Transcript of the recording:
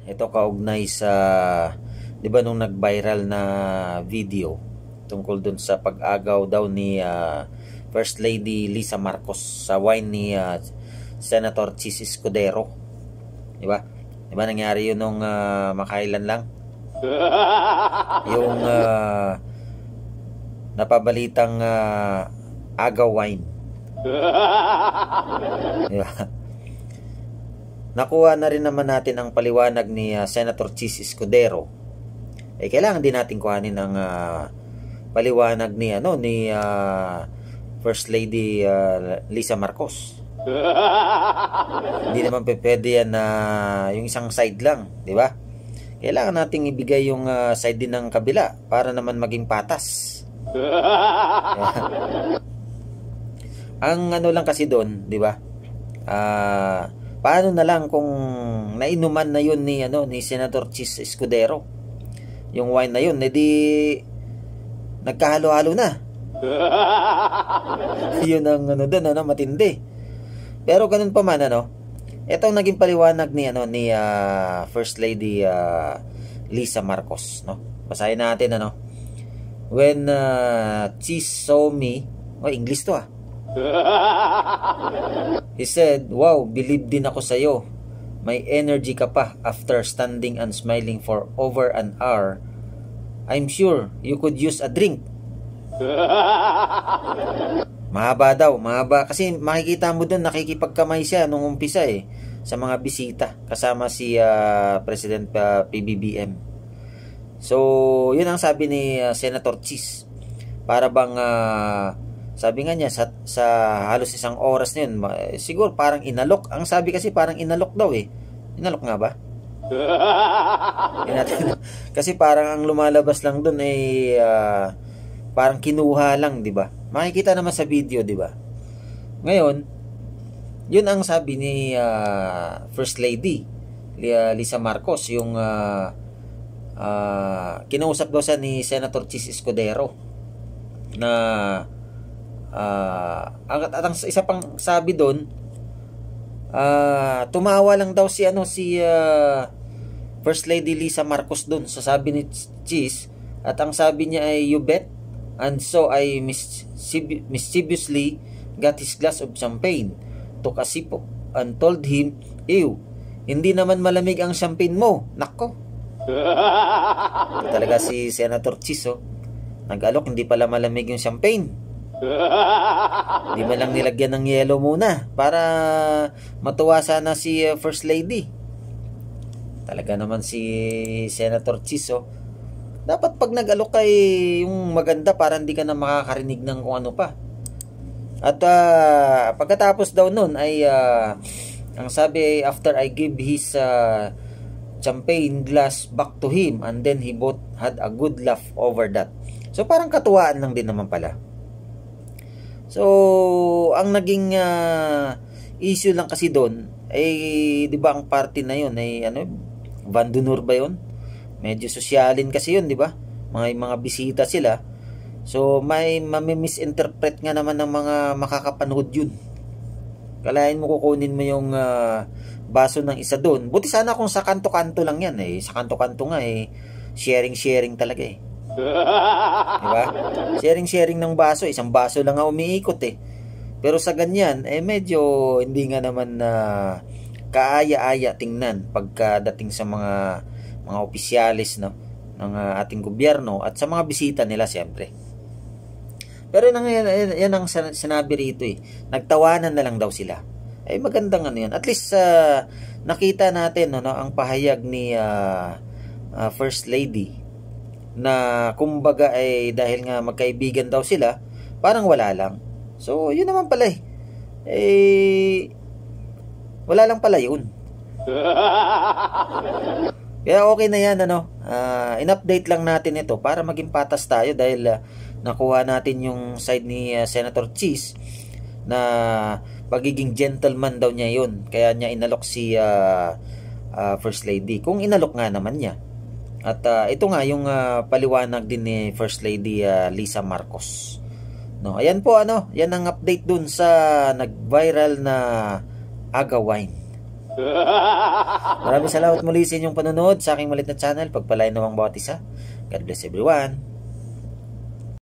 ito kaugnay sa, di ba nung nag-viral na video tungkol dun sa pag-agaw daw ni First Lady Lisa Marcos sa wine ni Senator Chis Escudero, di ba? Di ba nangyari yun nung makailan lang? Yung napabalitang agaw wine. Di ba? Nakuha na rin naman natin ang paliwanag ni Senator Chis Escudero. Kailangan din natin kuhanin ang paliwanag ni First Lady Lisa Marcos. Hindi naman pwede yan yung isang side lang, di ba? Kailangan nating ibigay yung side din ng kabila para naman maging patas. Ang ano lang kasi doon, di ba? Paano na lang kung nainuman na yun ni Senator Chis Escudero, yung wine na yun, edi nagkahalo-halo na. Yun ang doon, matindi. Pero ganun pa man, ito ang naging paliwanag ni First Lady Lisa Marcos, Basahin natin, When Chis saw me, English to he said, "Wow, believe din ako sa'yo. May energy ka pa after standing and smiling for over an hour. I'm sure you could use a drink." Mahaba daw, mahaba. Kasi makikita mo doon, nakikipagkamay siya nung umpisa sa mga bisita. Kasama si President PBBM. So, yun ang sabi ni Senator Chis. Para bang sabi nga niya sa halos isang oras na yun, siguro parang inalok. Ang sabi kasi parang inalok daw Inalok nga ba? Kasi parang ang lumalabas lang doon parang kinuha lang, di ba? Makikita naman sa video, di ba? Ngayon, yun ang sabi ni First Lady Lisa Marcos, yung kinausap daw siya ni Senator Chis Escudero na at ang isa pang sabi doon, tumawa lang daw si First Lady Lisa Marcos doon sa sabi ni Chis, at ang sabi niya ay, "You bet." And so I mischievously got his glass of champagne, took a sip and told him, "Ew, hindi naman malamig ang champagne mo." Nako. Talaga si Senator Chis, nag-alok, hindi pala malamig yung champagne. Di man lang nilagyan ng yelo muna para matuwa sana si First Lady. Talaga naman si Senator Chis, dapat pag nag-alok kay yung maganda para hindi ka na makakarinig ng kung ano pa. At pagkatapos daw nun ay ang sabi, after I gave his champagne glass back to him, and then he both had a good laugh over that. So parang katuwaan lang din naman pala. So ang naging issue lang kasi doon ay, di ba, ang party na yun ay Vandunur ba yun? Medyo sosyalin kasi yun, di ba? Mga bisita sila. So may mami-misinterpret nga naman ng mga makakapanood yun. Kalahin mo kukunin mo yung baso ng isa doon. Buti sana kung sa kanto-kanto lang yan Sa kanto-kanto nga sharing talaga Diba? Sharing ng baso. Isang baso lang nga umiikot Pero sa ganyan, medyo hindi nga naman kaaya-aya tingnan pagkadating sa mga opisyalis ng ating gobyerno at sa mga bisita nila, siyempre. Pero yan ang sinabi rito nagtawanan na lang daw sila. Magandang yan. At least nakita natin ang pahayag ni First Lady na kumbaga dahil nga magkaibigan daw sila, parang wala lang. So yun naman pala wala lang pala yun. Kaya okay na yan in-update lang natin ito para maging patas tayo dahil nakuha natin yung side ni Senator Chis na pagiging gentleman daw niya yun, kaya niya inalok si First Lady, kung inalok nga naman niya. At ito nga yung paliwanag din ni First Lady Lisa Marcos. Ayan po yan ang update dun sa nag-viral na Aga Wine. Maraming salamat muli sa inyong panonood sa aking malit na channel. Pagpalain nawang bawat isa. God bless everyone.